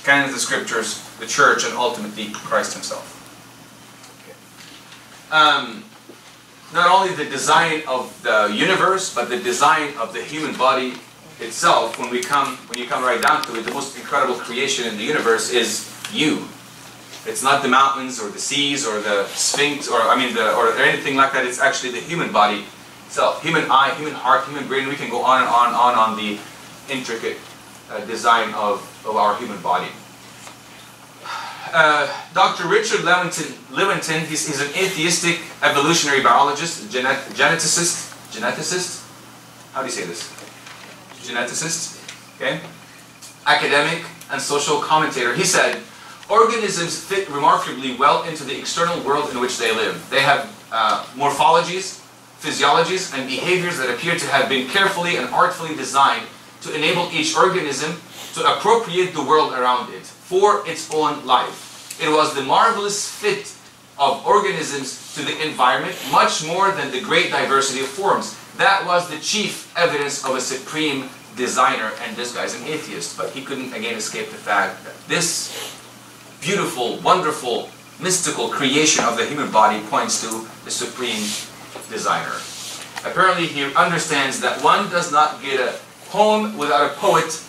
canon of the scriptures, the church, and ultimately Christ himself. Okay. Not only the design of the universe, but the design of the human body itself. When you come right down to it, the most incredible creation in the universe is you. It's not the mountains or the seas or the sphinx or or anything like that. It's actually the human body itself. Human eye, human heart, human brain. We can go on and on the intricate design of our human body. Dr. Richard Lewontin, he's an atheistic evolutionary biologist, geneticist. How do you say this? Geneticist, okay? Academic and social commentator. He said, organisms fit remarkably well into the external world in which they live. They have morphologies, physiologies, and behaviors that appear to have been carefully and artfully designed to enable each organism to appropriate the world around it for its own life. It was the marvelous fit of organisms to the environment, much more than the great diversity of forms. That was the chief evidence of a supreme designer, and this guy's an atheist, but he couldn't again escape the fact that this beautiful, wonderful, mystical creation of the human body points to the supreme designer. Apparently he understands that one does not get a poem without a poet,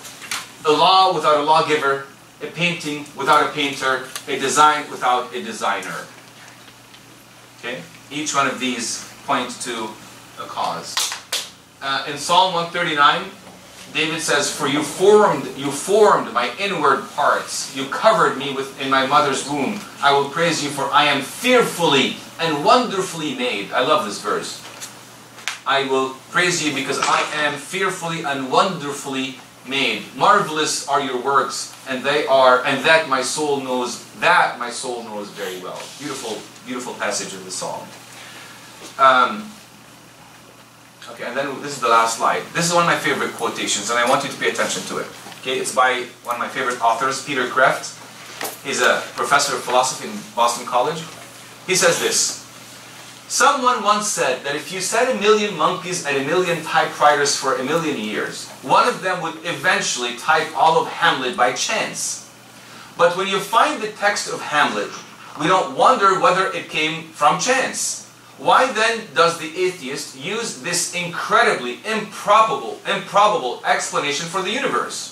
a law without a lawgiver, a painting without a painter, a design without a designer. Okay? Each one of these points to a cause. In Psalm 139, David says, "For you formed my inward parts. You covered me in my mother's womb. I will praise you, for I am fearfully and wonderfully made." I love this verse. I will praise you because I am fearfully and wonderfully made. Marvelous are your works, and that my soul knows very well. Beautiful, beautiful passage of the Psalm. Okay, and then this is the last slide. This is one of my favorite quotations, and I want you to pay attention to it. Okay, it's by one of my favorite authors, Peter Kreeft. He's a professor of philosophy in Boston College. He says this: "Someone once said that if you set 1,000,000 monkeys at 1,000,000 typewriters for 1,000,000 years, one of them would eventually type all of Hamlet by chance. But when you find the text of Hamlet, we don't wonder whether it came from chance. Why then does the atheist use this incredibly improbable explanation for the universe?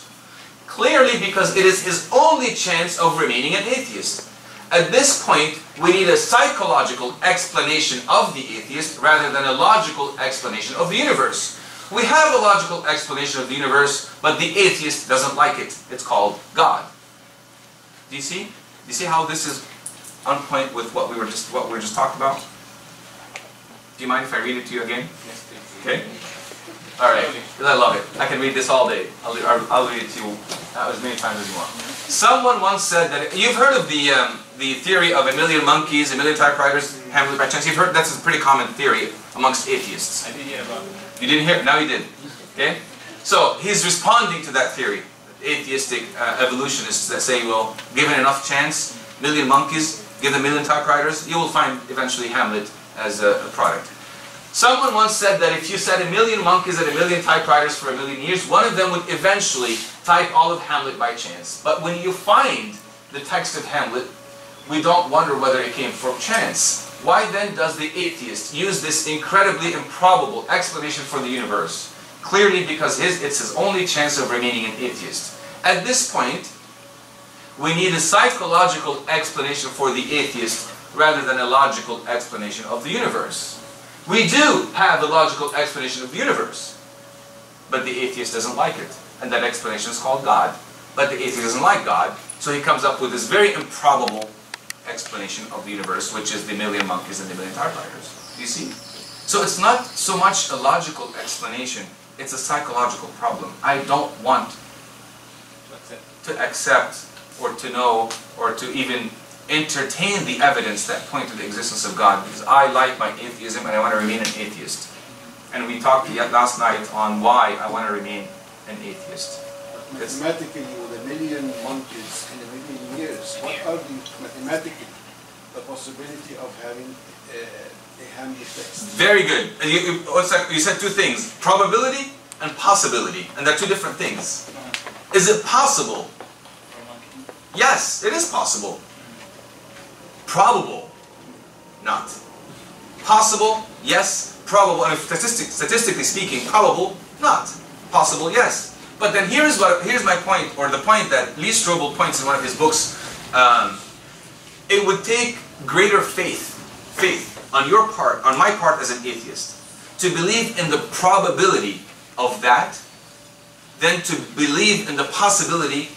Clearly because it is his only chance of remaining an atheist. At this point, we need a psychological explanation of the atheist rather than a logical explanation of the universe. We have a logical explanation of the universe, but the atheist doesn't like it. It's called God." Do you see? Do you see how this is on point with what we were just talking about? Do you mind if I read it to you again? Yes, please. Okay. All right. I love it. I can read this all day. I'll read it to you as many times as you want. Someone once said that you've heard of the theory of 1,000,000 monkeys, 1,000,000 typewriters, Hamlet by chance. You've heard that's a pretty common theory amongst atheists. I did hear about it. You didn't hear? Now you did. Okay. So he's responding to that theory. Atheistic evolutionists that say, well, given enough chance, 1,000,000 monkeys give them 1,000,000 typewriters, you will find eventually Hamlet as a product. Someone once said that if you set 1,000,000 monkeys and 1,000,000 typewriters for 1,000,000 years, one of them would eventually type all of Hamlet by chance. But when you find the text of Hamlet, we don't wonder whether it came from chance. Why then does the atheist use this incredibly improbable explanation for the universe? Clearly because it's his only chance of remaining an atheist. At this point, we need a psychological explanation for the atheist rather than a logical explanation of the universe. We do have a logical explanation of the universe, but the atheist doesn't like it. And that explanation is called God. But the atheist doesn't like God, so he comes up with this very improbable explanation of the universe, which is the 1,000,000 monkeys and the 1,000,000 typewriters. Do you see? So it's not so much a logical explanation, it's a psychological problem. I don't want to accept or to know or to even entertain the evidence that point to the existence of God, because I like my atheism and I want to remain an atheist. And we talked last night on why I want to remain an atheist. Mathematically, with 1,000,000 monkeys in 1,000,000 years, what are mathematically the possibility of having a Hamlet text? Very good. You said two things, probability and possibility, and they're two different things. Is it possible? Yes, it is possible. Probable, not. Possible, yes. Probable, and statistically speaking, probable, not. Possible, yes. But then here's my point, or the point that Lee Strobel points in one of his books. It would take greater faith on your part, on my part as an atheist, to believe in the probability of that than to believe in the possibility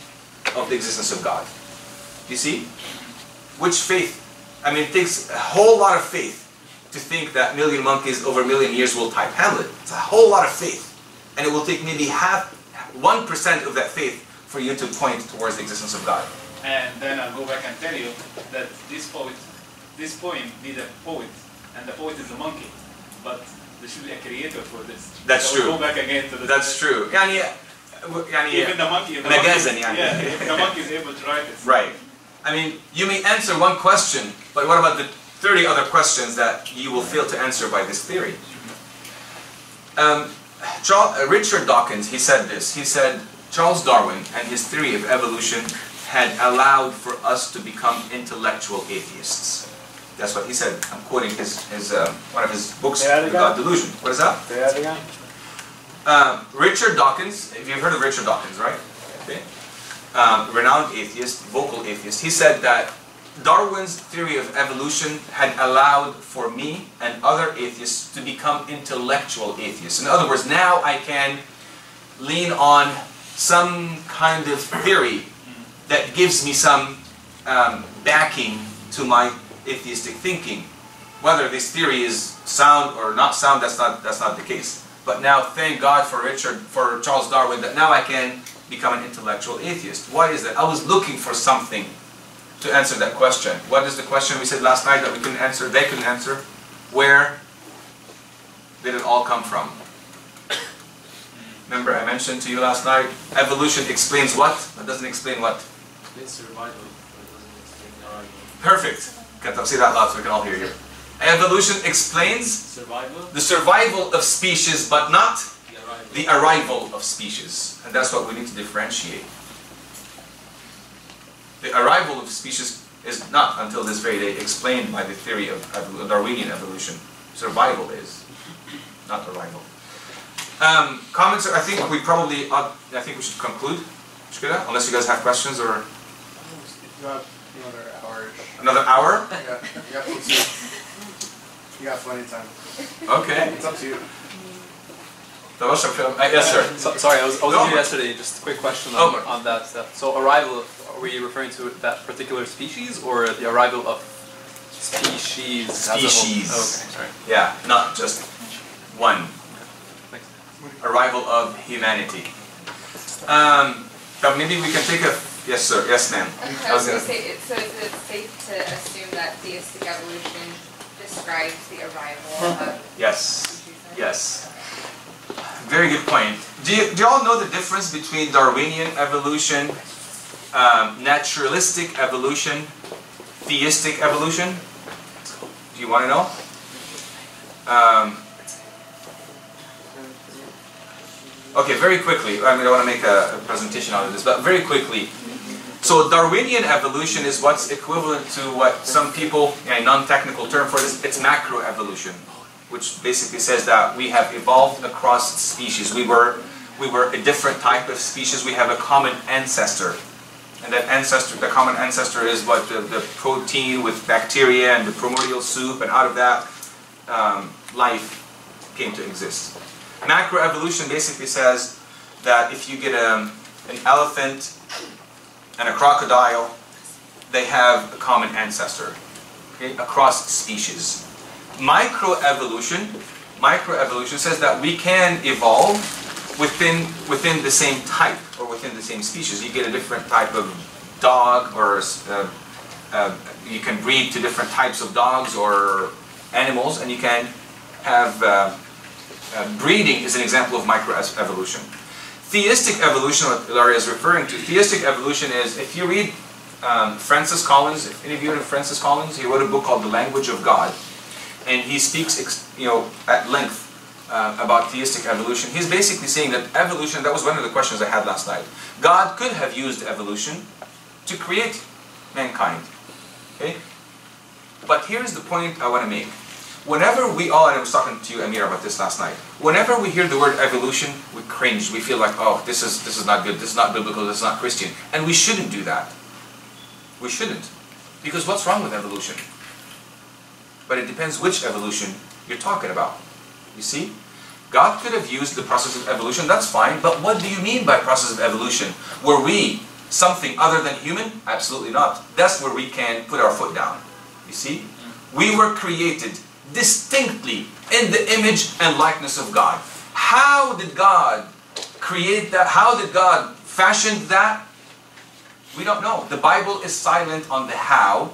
of the existence of God. You see? Which faith? I mean, it takes a whole lot of faith to think that 1,000,000 monkeys over 1,000,000 years will type Hamlet. It's a whole lot of faith. And it will take maybe 1% of that faith for you to point towards the existence of God. And then I'll go back and tell you that this poem need a poet, and the poet is a monkey. But there should be a creator for this. That's true. Go back again to the... That's true. Even the monkey is able to write this. Right. I mean, you may answer one question, but what about the 30 other questions that you will fail to answer by this theory? Richard Dawkins, he said this. He said, Charles Darwin and his theory of evolution had allowed for us to become intellectual atheists. That's what he said. I'm quoting one of his books, The God Delusion. What is that? Say that again. Richard Dawkins, if you've heard of Richard Dawkins, right? Okay. Renowned atheist, vocal atheist. He said that Darwin's theory of evolution had allowed for me and other atheists to become intellectual atheists. In other words, now I can lean on some kind of theory that gives me some backing to my atheistic thinking. Whether this theory is sound or not sound, that's not the case. But now, thank God for Charles Darwin, that now I can become an intellectual atheist. Why is that? I was looking for something to answer that question. What is the question we said last night that we couldn't answer? They couldn't answer. Where did it all come from? Remember, I mentioned to you last night, evolution explains what? It doesn't explain what? It's survival, but it doesn't explain the argument. Perfect. Can say that loud so we can all hear you. Evolution explains the survival of species, but not the arrival of species. And that's what we need to differentiate. The arrival of species is not, until this very day, explained by the theory of Darwinian evolution. Survival is, not arrival. Comments? I think we should conclude. Unless you guys have questions or... You have another hour. Another hour? Yeah, you got plenty of time. Okay. It's up to you. Yes, sir. Sorry, I was here yesterday. Just a quick question on that stuff. So, arrival, are we referring to that particular species or the arrival of species? Species. Okay, sorry. Yeah, not just one. Arrival of humanity. But maybe we can take a... Yes, sir. Yes, ma'am. I was going to say, so is it safe to assume that theistic evolution describes the arrival of... Yes. Yes. Very good point. Do you all know the difference between Darwinian evolution, naturalistic evolution, theistic evolution? Do you want to know? Okay, very quickly. I don't want to make a presentation out of this, but very quickly. So Darwinian evolution is what's equivalent to what some people, a non-technical term for this, it's macroevolution, which basically says that we have evolved across species. We were a different type of species. We have a common ancestor. And that ancestor, the common ancestor is what the protein with bacteria and the primordial soup, and out of that life came to exist. Macroevolution basically says that if you get an elephant and a crocodile, they have a common ancestor, okay, across species. Microevolution says that we can evolve within the same type or within the same species. You get a different type of dog, or you can breed to different types of dogs or animals, and you can have breeding is an example of microevolution. Theistic evolution, what Larry is referring to, theistic evolution is, if you read Francis Collins, if any of you heard of Francis Collins, he wrote a book called The Language of God, and he speaks at length about theistic evolution. He's basically saying that evolution, that was one of the questions I had last night. God could have used evolution to create mankind. Okay? But here's the point I want to make. Whenever we all, and I was talking to you, Amir, about this last night, whenever we hear the word evolution, we cringe. We feel like, oh, this is not good, this is not biblical, this is not Christian. And we shouldn't do that. We shouldn't. Because what's wrong with evolution? But it depends which evolution you're talking about. You see? God could have used the process of evolution, that's fine, but what do you mean by process of evolution? Were we something other than human? Absolutely not. That's where we can put our foot down. You see? We were created distinctly in the image and likeness of God. How did God create that? How did God fashion that? We don't know. The Bible is silent on the how.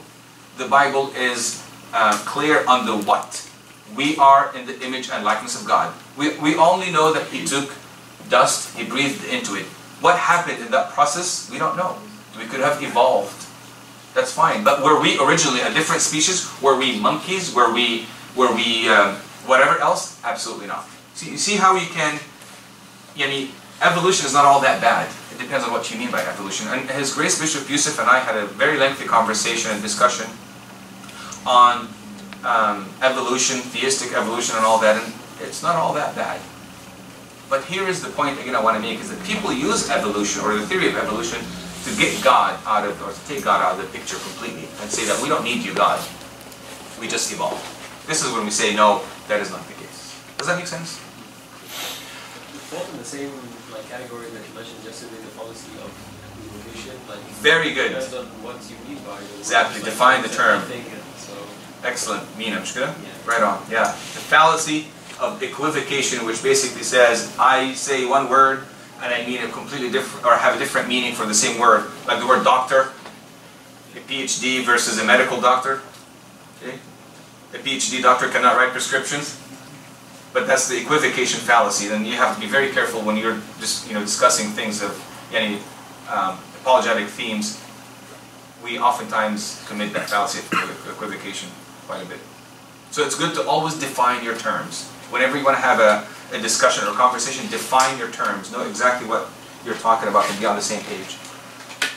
The Bible is clear on the what. We are in the image and likeness of God. We only know that He took dust, He breathed into it. What happened in that process? We don't know. We could have evolved. That's fine. But were we originally a different species? Were we monkeys? Were we whatever else? Absolutely not. See, you see how you can, evolution is not all that bad. It depends on what you mean by evolution. And His Grace Bishop Yusuf and I had a very lengthy conversation and discussion on evolution, theistic evolution and all that, and it's not all that bad. But here is the point again I want to make, is that people use evolution, or the theory of evolution, to get God out of, or to take God out of the picture completely, and say that we don't need you, God. We just evolved. This is when we say, no, that is not the case. Does that make sense? Both in the same category that you mentioned yesterday, the policy of evolution. Very good. Depends on what you mean by it. Exactly. Define the term. So. Excellent. Mina, mshkila? Right on. Yeah. The fallacy of equivocation, which basically says, I say one word and I mean a completely different, or have a different meaning for the same word. Like the word doctor, a PhD versus a medical doctor. Okay? A PhD doctor cannot write prescriptions, but that's the equivocation fallacy. Then you have to be very careful when you're just discussing things of any apologetic themes. We oftentimes commit that fallacy of equivocation quite a bit. So it's good to always define your terms. Whenever you want to have a discussion or a conversation, define your terms. Know exactly what you're talking about and be on the same page.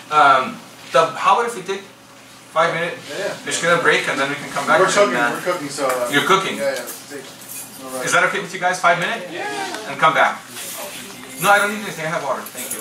How about if we take 5 minute mishkila break and then we can come back? We're cooking, so... You're cooking? Yeah. Is that okay with you guys? 5 minutes? Yeah. And come back. No, I don't need anything. I have water. Thank you.